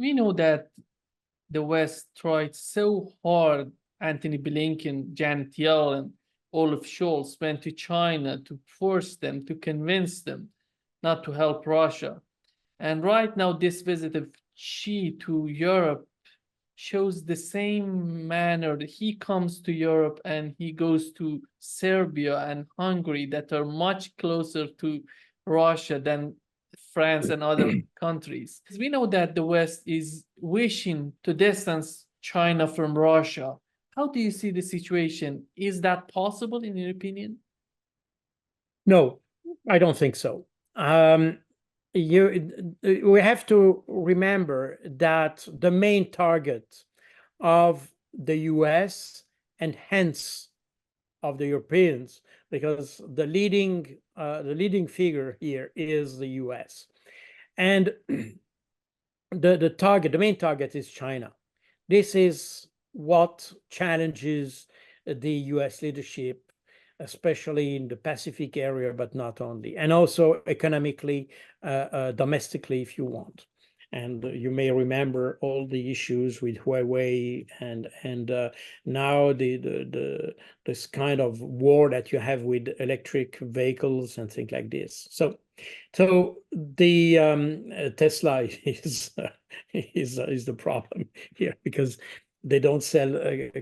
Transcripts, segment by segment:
we know that the West tried so hard. Anthony Blinken, Janet Yellen, Olaf Scholz went to China to force them, to convince them not to help Russia. And right now, this visit of Xi to Europe shows the same manner that he comes to Europe and he goes to Serbia and Hungary that are much closer to Russia than France and other countries. We know that the West is wishing to distance China from Russia. How do you see the situation? Is that possible in your opinion? No, I don't think so. We have to remember that the main target of the US and hence of the Europeans, because the leading figure here is the US, and the main target is China. This is what challenges the US leadership, especially in the Pacific area, but not only, and also economically, domestically, if you want. And you may remember all the issues with Huawei and now this kind of war that you have with electric vehicles and things like this. So the Tesla is the problem here, because they don't sell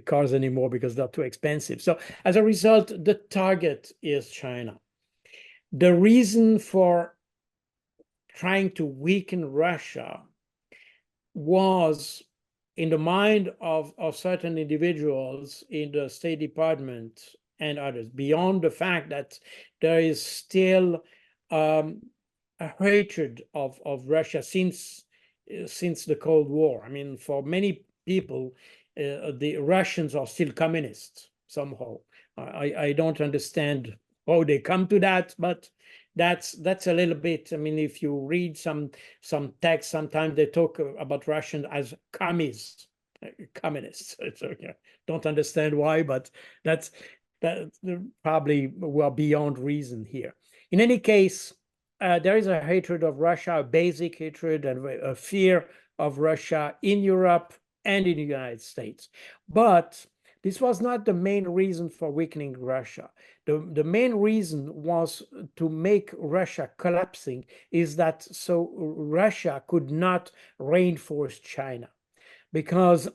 cars anymore because they're too expensive. So as a result, the target is China. The reason for trying to weaken Russia was, in the mind of certain individuals in the State Department and others, beyond the fact that there is still a hatred of Russia since the Cold War. I mean, for many people, the Russians are still communists somehow. I don't understand how they come to that, but that's a little bit. I mean, if you read some text, sometimes they talk about Russians as communists. So, yeah, don't understand why, but that probably we're beyond reason here. In any case, there is a hatred of Russia, a basic hatred and a fear of Russia in Europe and in the United States. But this was not the main reason for weakening Russia. The main reason was to make Russia collapsing, is that so Russia could not reinforce China. Because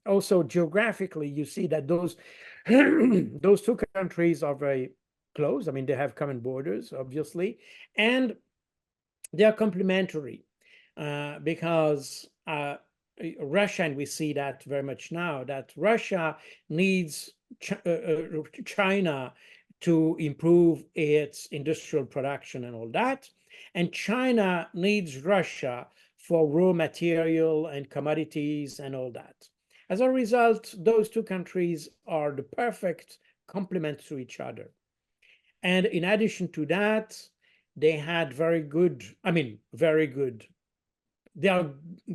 also geographically, you see that those two countries are very close. I mean, they have common borders, obviously, and they are complementary because Russia, and we see that very much now, that Russia needs China to improve its industrial production and all that, and China needs Russia for raw material and commodities and all that. As a result, those two countries are the perfect complement to each other. And in addition to that, they had they are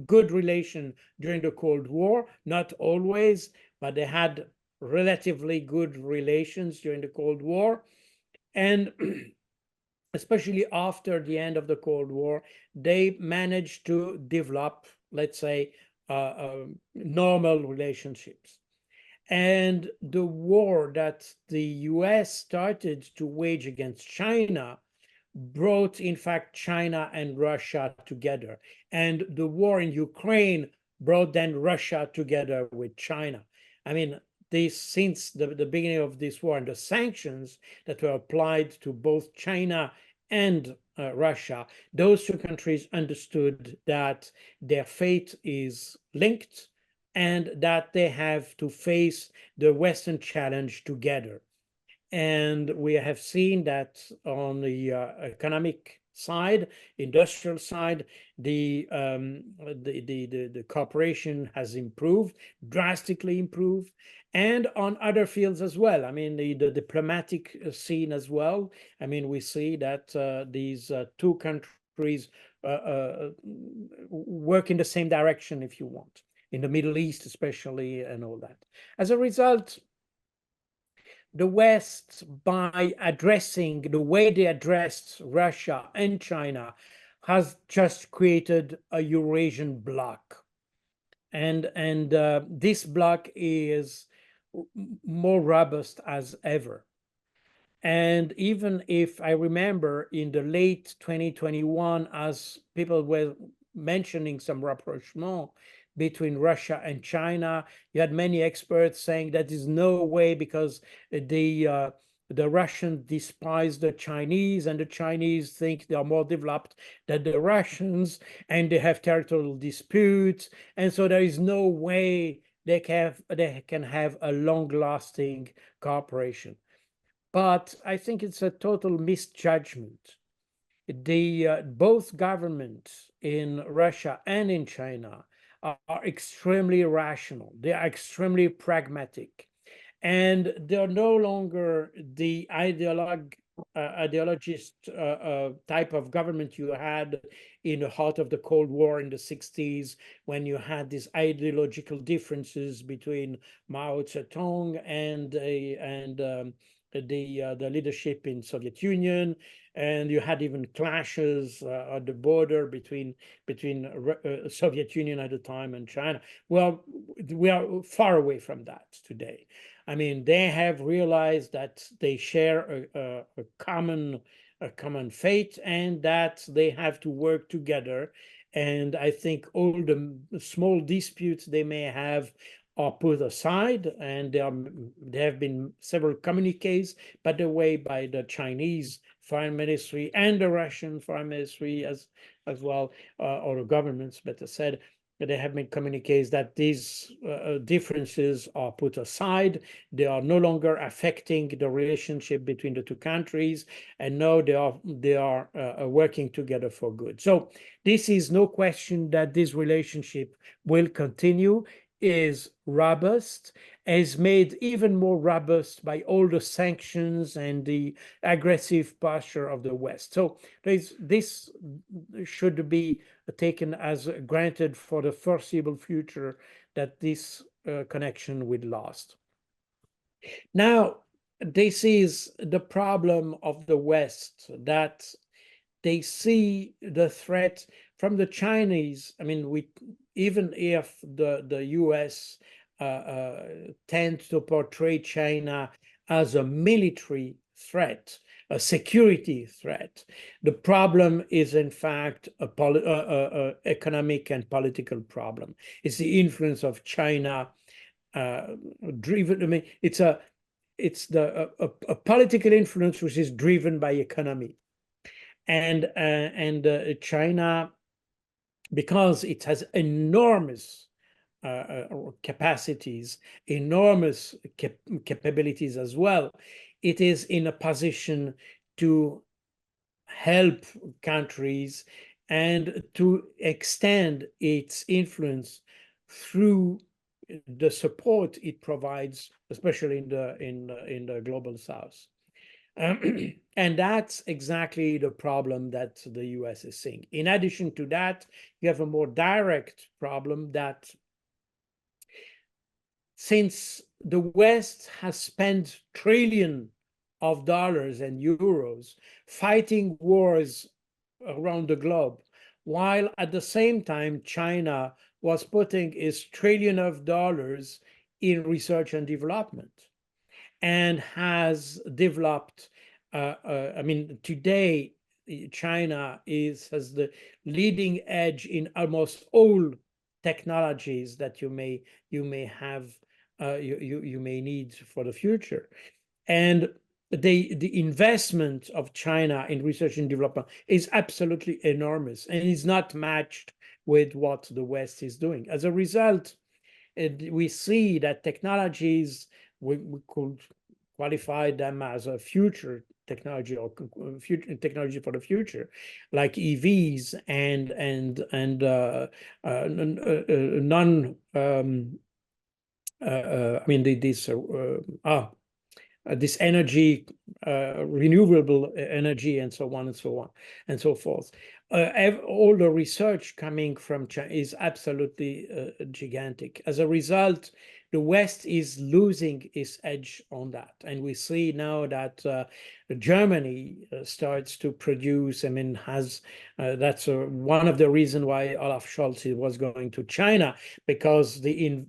good relation during the Cold War, not always, but they had relatively good relations during the Cold War. And especially after the end of the Cold War, they managed to develop, let's say, normal relationships. And the war that the US started to wage against China brought, in fact, China and Russia together. And the war in Ukraine brought then Russia together with China. I mean, since the beginning of this war and the sanctions that were applied to both China and Russia, those two countries understood that their fate is linked and that they have to face the Western challenge together. And we have seen that on the economic side, industrial side, the cooperation has improved, drastically improved, and on other fields as well. I mean, the diplomatic scene as well. I mean, we see that these two countries work in the same direction, if you want, in the Middle East especially, and all that. As a result, the West, by addressing the way they addressed Russia and China, has just created a Eurasian bloc. and this bloc is more robust as ever. And even if I remember in the late 2021, as people were mentioning some rapprochement between Russia and China, you had many experts saying that there's no way because the Russians despise the Chinese and the Chinese think they are more developed than the Russians and they have territorial disputes. And so there is no way they can have a long-lasting cooperation. But I think it's a total misjudgment. Both governments in Russia and in China are extremely rational. They are extremely pragmatic. And they're no longer the ideologist type of government you had in the heart of the Cold War in the 60s, when you had these ideological differences between Mao Zedong and the leadership in Soviet Union, and you had even clashes at the border between Soviet Union at the time and China. Well, we are far away from that today. I mean, they have realized that they share a common fate and that they have to work together. And I think all the small disputes they may have are put aside, and there have been several communiques, by the way, by the Chinese Foreign Ministry and the Russian Foreign Ministry as well, or the governments, better said. There have been communiques that these differences are put aside. They are no longer affecting the relationship between the two countries, and now they are working together for good. So this is no question that this relationship will continue, is robust, is made even more robust by all the sanctions and the aggressive posture of the West. So this should be taken as granted for the foreseeable future, that this connection will last. Now, this is the problem of the West, that they see the threat from the Chinese. I mean, even if the US tends to portray China as a military threat, a security threat, the problem is in fact a economic and political problem. It's the influence of China driven. I mean, it's a political influence which is driven by economy. And China, because it has enormous capacities, enormous capabilities as well, it is in a position to help countries and to extend its influence through the support it provides, especially in the global South. And that's exactly the problem that the US is seeing. In addition to that, you have a more direct problem that since the West has spent trillions of dollars and euros fighting wars around the globe, while at the same time China was putting its trillion of dollars in research and development, and has developed, I mean, today, China has the leading edge in almost all technologies that you may need for the future. And the investment of China in research and development is absolutely enormous, and is not matched with what the West is doing. As a result, we see that technologies, we could qualify them as a future technology or future technology for the future, like EVs and I mean this energy, renewable energy, and so on and so on and so forth. All the research coming from China is absolutely gigantic. As a result, the West is losing its edge on that. And we see now that Germany starts to produce, I mean, that's one of the reasons why Olaf Scholz was going to China, because the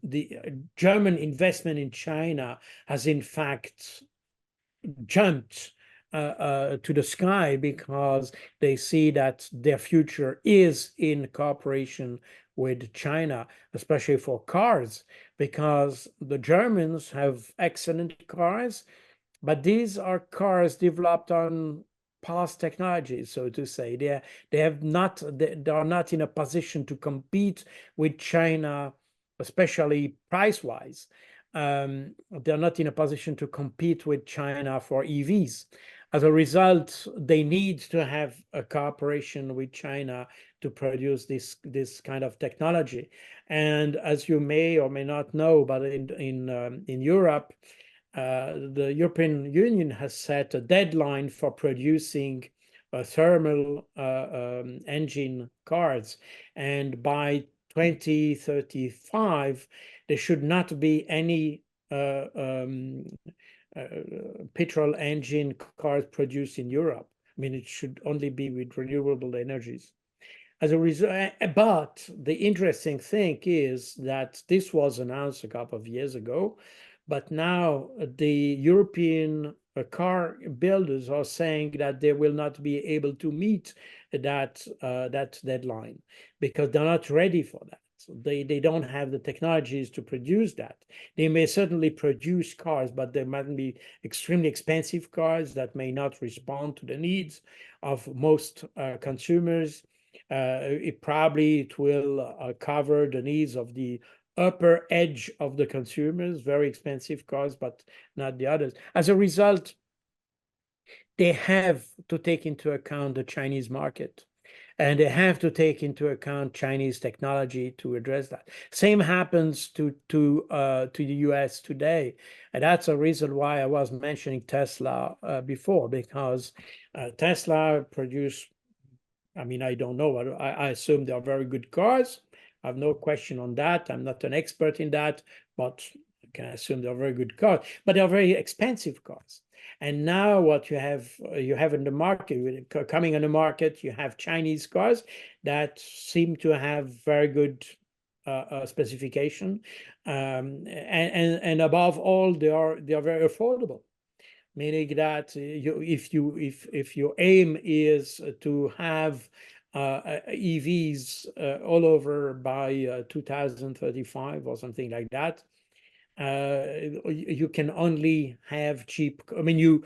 German investment in China has in fact jumped to the sky, because they see that their future is in cooperation with China, especially for cars, because the Germans have excellent cars, but these are cars developed on past technologies, so to say. They are not in a position to compete with China, especially price-wise. They're not in a position to compete with China for EVs. As a result, they need to have a cooperation with China to produce this kind of technology. And as you may or may not know, but in Europe, the European Union has set a deadline for producing thermal engine cars, and by 2035 there should not be any petrol engine cars produced in Europe. I mean, it should only be with renewable energies. As a result, but the interesting thing is that this was announced a couple of years ago, but now the European car builders are saying that they will not be able to meet that deadline, because they're not ready for that. They don't have the technologies to produce that. They may certainly produce cars, but they might be extremely expensive cars that may not respond to the needs of most consumers. It will cover the needs of the upper edge of the consumers, very expensive cars, but not the others. As a result, they have to take into account the Chinese market, and they have to take into account Chinese technology to address that. Same happens to the US today. And that's a reason why I was mentioning Tesla before, because Tesla produce, I mean, I don't know, but I assume they are very good cars. I have no question on that. I'm not an expert in that, but I can assume they're very good cars. But they're very expensive cars. And now what you have in the market, coming on the market, you have Chinese cars that seem to have very good specification, and above all, they are very affordable. Meaning that if your aim is to have EVs all over by 2035 or something like that, you can only have cheap. I mean, you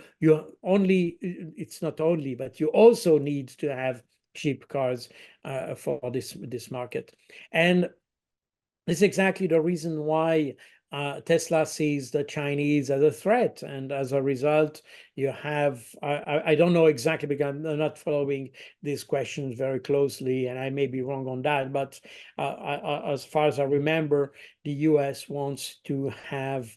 only, it's not only, but you also need to have cheap cars for this market. And this is exactly the reason why Tesla sees the Chinese as a threat. And as a result, you have, I don't know exactly, because I'm not following these questions very closely, and I may be wrong on that, but as far as I remember, the US wants to have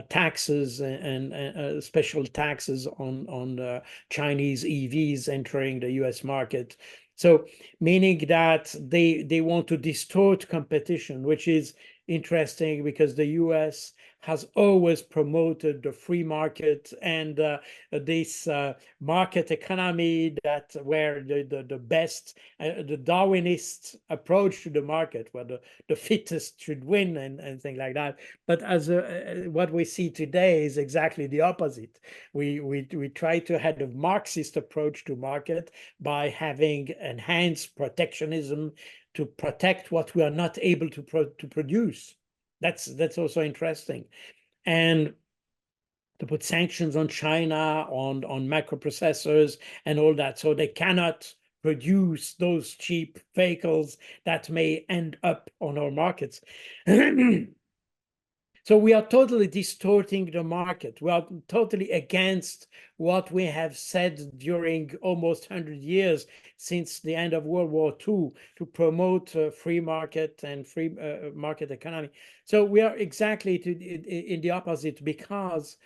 taxes and special taxes on Chinese EVs entering the US market. So meaning that they want to distort competition, which is interesting, because the US has always promoted the free market and this market economy, that where the best, the Darwinist approach to the market, where the fittest should win and things like that. But as what we see today is exactly the opposite. We try to have a Marxist approach to market by having enhanced protectionism to protect what we are not able to produce. That's also interesting. And to put sanctions on China, on microprocessors and all that, so they cannot produce those cheap vehicles that may end up on our markets. So we are totally distorting the market. We are totally against what we have said during almost 100 years since the end of World War II, to promote free market and free market economy. So we are exactly in the opposite, because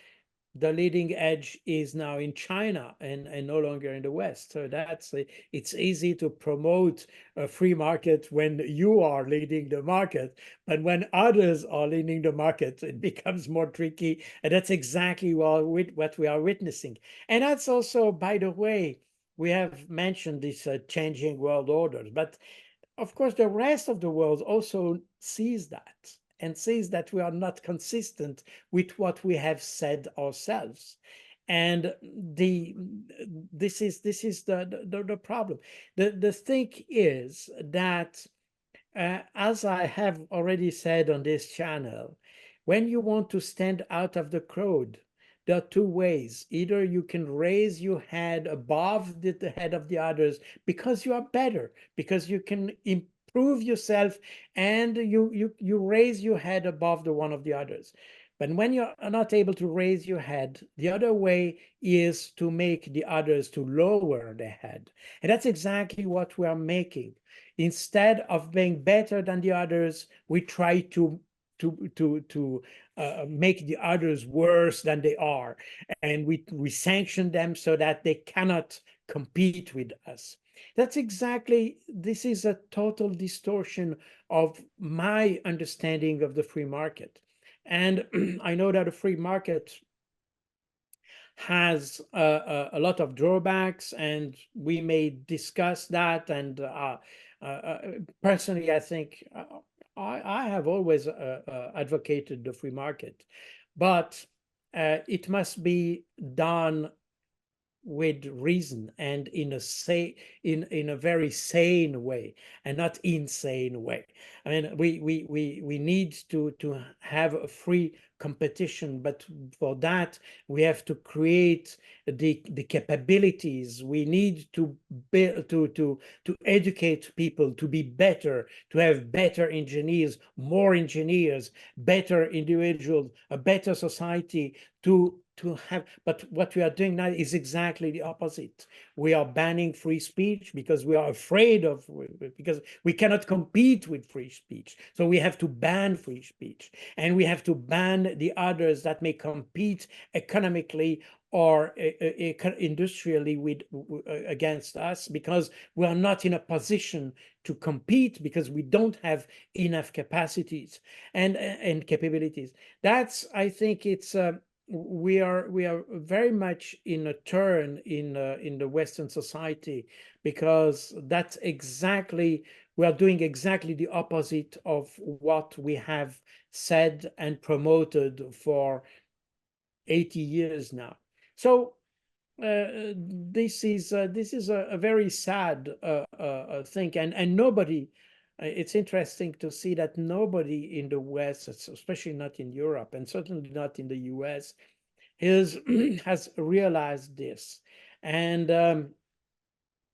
the leading edge is now in China and no longer in the West. So it's easy to promote a free market when you are leading the market, but when others are leading the market, it becomes more tricky. And that's exactly what we are witnessing. And that's also, by the way, we have mentioned this changing world orders, but of course, the rest of the world also sees that and sees that we are not consistent with what we have said ourselves. And this is the problem. The thing is that, as I have already said on this channel, when you want to stand out of the crowd, there are two ways. Either you can raise your head above the head of the others because you are better, because you can improve yourself, and you raise your head above the one of the others. But when you're not able to raise your head, the other way is to make the others to lower their head. And that's exactly what we are making. Instead of being better than the others, we try to make the others worse than they are, and we sanction them so that they cannot compete with us. This is a total distortion of my understanding of the free market. And I know that a free market has a lot of drawbacks, and we may discuss that. And personally, I think I have always advocated the free market, but it must be done with reason and in a very sane way, and not insane way. I mean, we need to have a free competition, but for that we have to create the capabilities. We need to build to educate people to be better, to have better engineers, more engineers, better individuals, a better society to have. But what we are doing now is exactly the opposite. We are banning free speech because we are afraid of, because we cannot compete with free speech. So we have to ban free speech, and we have to ban the others that may compete economically or industrially against us, because we are not in a position to compete because we don't have enough capacities and capabilities. That's, I think it's we are very much in a turn in the Western society, because that's exactly, we are doing exactly the opposite of what we have said and promoted for 80 years now. So this is a very sad thing, and nobody. It's interesting to see that nobody in the West, especially not in Europe, and certainly not in the US, has realized this. And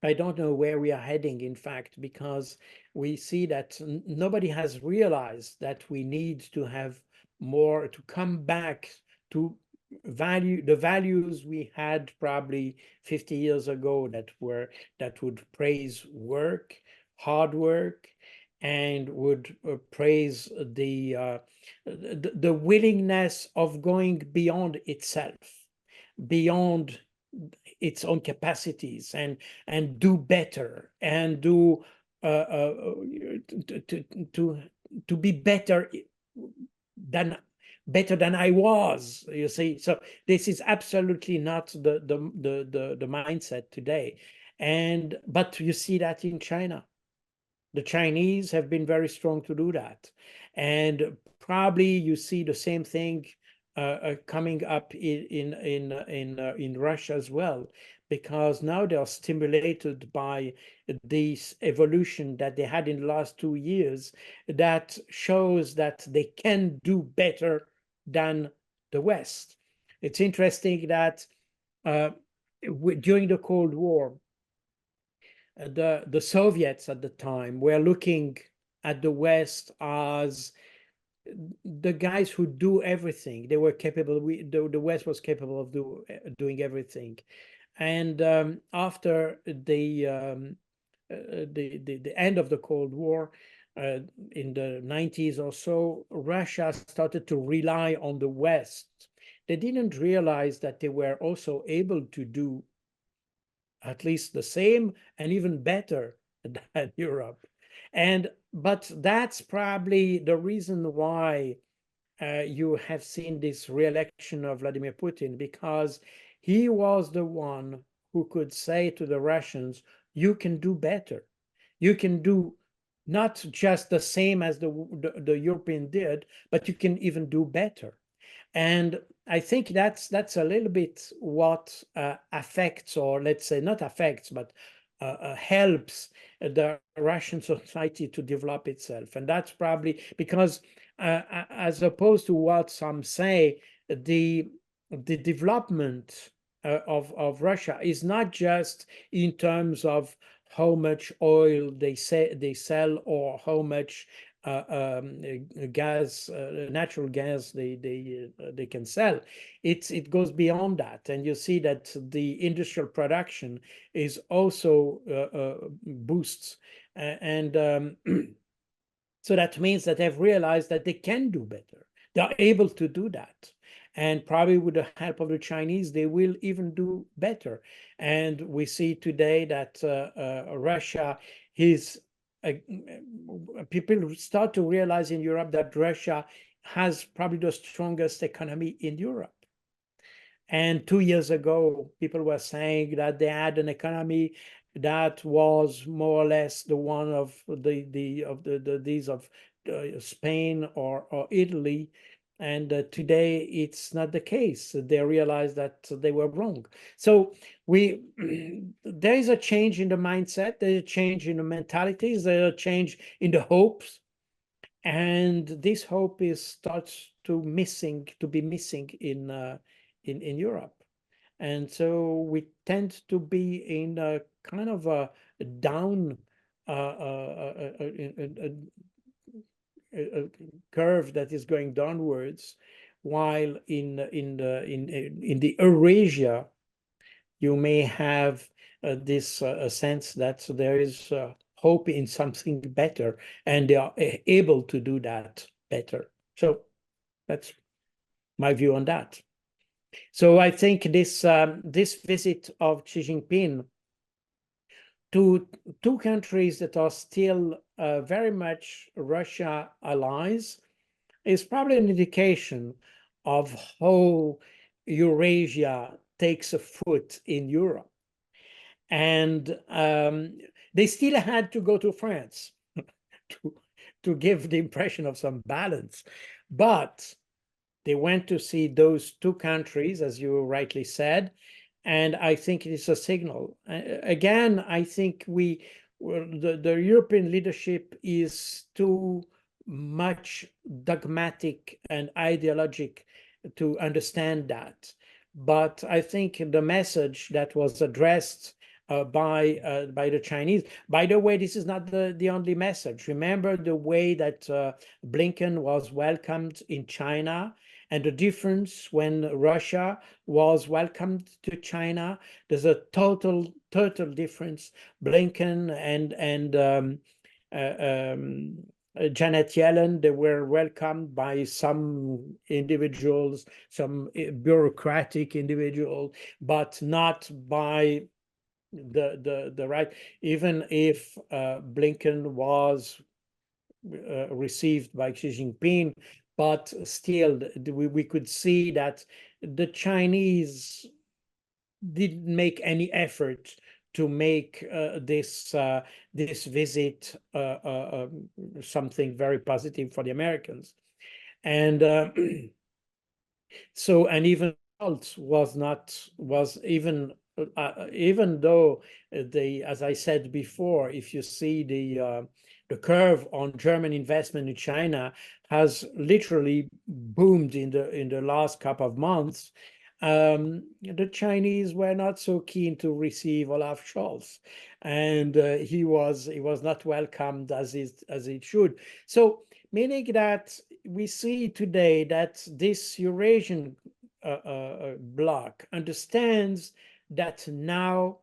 I don't know where we are heading, in fact, because we see that nobody has realized that we need to have more, to come back to the values we had probably 50 years ago, that would praise work, hard work, and would praise the willingness of going beyond itself, beyond its own capacities, and do better, and do to be better than I was, you see. So this is absolutely not the mindset today. But you see that in China. The Chinese have been very strong to do that. And probably you see the same thing coming up in Russia as well, because now they are stimulated by this evolution that they had in the last 2 years, that shows that they can do better than the West. It's interesting that during the Cold War, the Soviets at the time were looking at the West as the guys who do everything. They were capable. The West was capable of doing everything. And after the end of the Cold War, in the 90s or so, Russia started to rely on the West. they didn't realize that they were also able to do at least the same and even better than Europe. But that's probably the reason why you have seen this re-election of Vladimir Putin, because he was the one who could say to the Russians, you can do better. You can do not just the same as the European did, but you can even do better. And I think that's a little bit what affects, or let's say not affects, but helps the Russian society to develop itself. And that's probably because, as opposed to what some say, the development of Russia is not just in terms of how much oil they sell, or how much gas, natural gas they can sell. It goes beyond that, and you see that the industrial production is also boosts, and so that means that they've realized that they can do better. They are able to do that. And probably with the help of the Chinese, they will even do better. And we see today that Russia is, people start to realize in Europe that Russia has probably the strongest economy in Europe. And 2 years ago, people were saying that they had an economy that was more or less the one of these of Spain or Italy. And today it's not the case. They realize that they were wrong. So there is a change in the mindset, there's a change in the mentalities, there's a change in the hopes. And this hope starts to be missing in Europe. And so we tend to be in a kind of a down a curve that is going downwards, while in the Eurasia, you may have this sense that there is hope in something better, and they are able to do that better. So that's my view on that. So I think this visit of Xi Jinping to two countries that are still very much Russia allies is probably an indication of how Eurasia takes a foot in Europe. And they still had to go to France to give the impression of some balance. But they went to see those two countries, as you rightly said, and I think it is a signal. Again, I think the European leadership is too much dogmatic and ideologic to understand that. But I think the message that was addressed by the Chinese. By the way, this is not the only message. Remember the way that Blinken was welcomed in China, and the difference when Russia was welcomed to China. There's a total difference. Blinken and Janet Yellen, they were welcomed by some individuals, some bureaucratic individuals, but not by the right. Even if Blinken was received by Xi Jinping, but still we could see that the Chinese didn't make any effort to make this visit something very positive for the Americans. And so, and even was even though as I said before, if you see the curve on German investment in China has literally boomed in the last couple of months, the Chinese were not so keen to receive Olaf Scholz, and he was not welcomed as it should. So meaning that we see today that this Eurasian bloc understands that now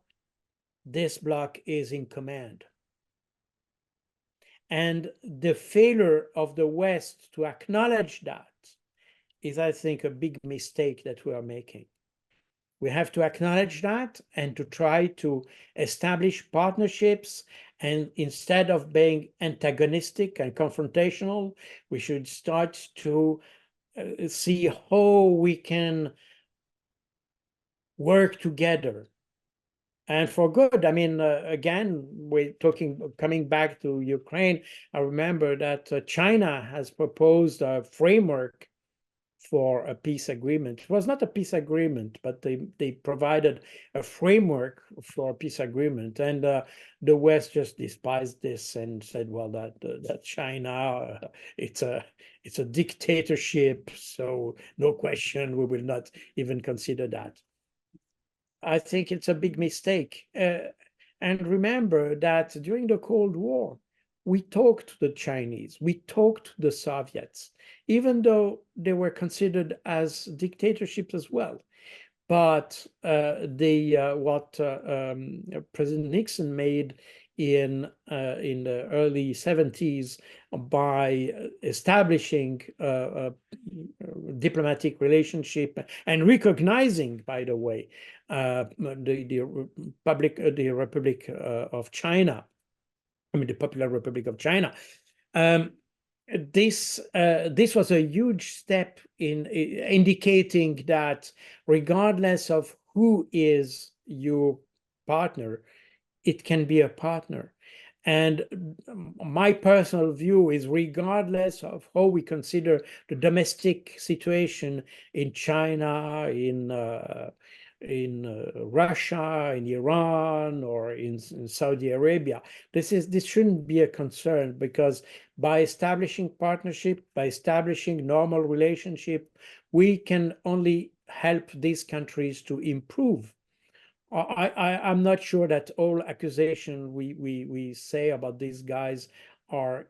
this bloc is in command. And the failure of the West to acknowledge that is, I think, a big mistake that we are making. We have to acknowledge that and to try to establish partnerships. And instead of being antagonistic and confrontational, we should start to see how we can work together and for good. I mean, again, we're coming back to Ukraine. I remember that China has proposed a framework for a peace agreement. It was not a peace agreement, but they provided a framework for a peace agreement. And the West just despised this and said, well, that China, it's a dictatorship, so no question, we will not even consider that. I think it's a big mistake. And remember that during the Cold War, we talked to the Chinese, we talked to the Soviets, even though they were considered as dictatorships as well. But what President Nixon made in the early 70s by establishing a diplomatic relationship and recognizing, by the way, the Republic of China, I mean the Popular Republic of China. This was a huge step in indicating that regardless of who is your partner, it can be a partner. And my personal view is, regardless of how we consider the domestic situation in China, in Russia, in Iran, or in Saudi Arabia, this shouldn't be a concern, because by establishing partnership, by establishing normal relationship, we can only help these countries to improve. I'm not sure that all accusation we say about these guys are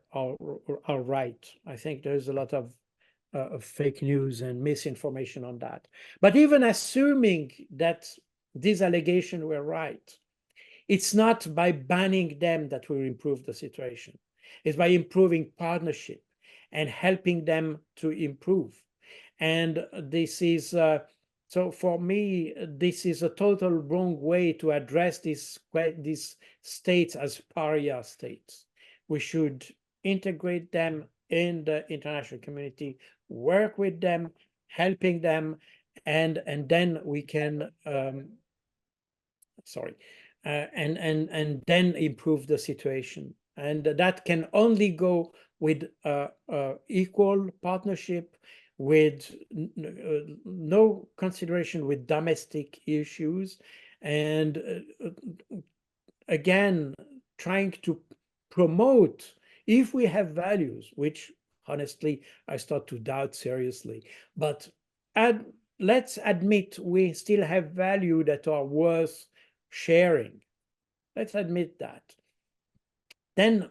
right. I think there's a lot of fake news and misinformation on that. But even assuming that these allegations were right, it's not by banning them that we improve the situation. It's by improving partnership and helping them to improve. And this is so for me, this is a total wrong way to address these states as pariah states. We should integrate them in the international community, work with them, helping them, and then we can and then improve the situation. And that can only go with equal partnership, with no consideration with domestic issues, and again, trying to promote, if we have values, which honestly I start to doubt seriously, but let's admit we still have values that are worth sharing. Let's admit that. Then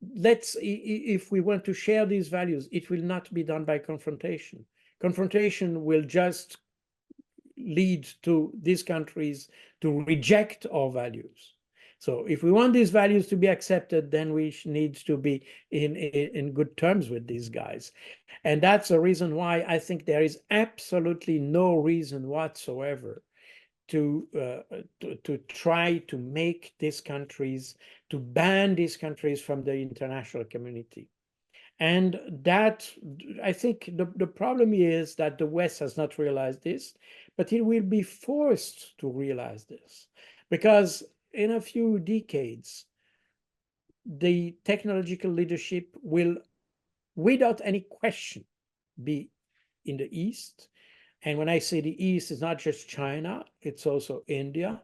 if we want to share these values, it will not be done by confrontation. Confrontation will just lead to these countries to reject our values. So if we want these values to be accepted, then we need to be in good terms with these guys. And that's the reason why I think there is absolutely no reason whatsoever to try to make these countries, to ban these countries from the international community. And that, I think the problem is that the West has not realized this, but it will be forced to realize this, because in a few decades, the technological leadership will, without any question, be in the East. And when I say the East, it's not just China, it's also India,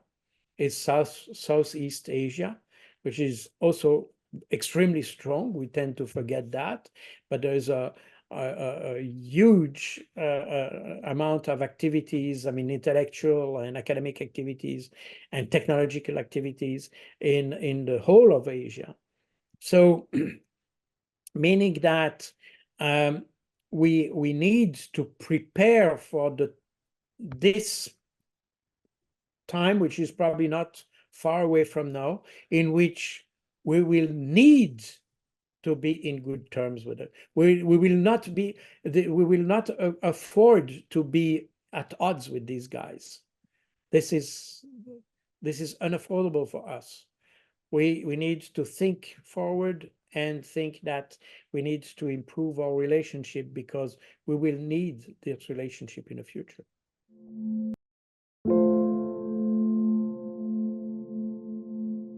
it's Southeast Asia, which is also extremely strong. We tend to forget that, but there's a huge amount of activities, I mean, intellectual and academic activities and technological activities in the whole of Asia. So meaning that we need to prepare for this time, which is probably not far away from now, in which we will need to be in good terms with it. We will not be, we will not afford to be at odds with these guys. This is unaffordable for us. We need to think forward and think that we need to improve our relationship, because we will need this relationship in the future.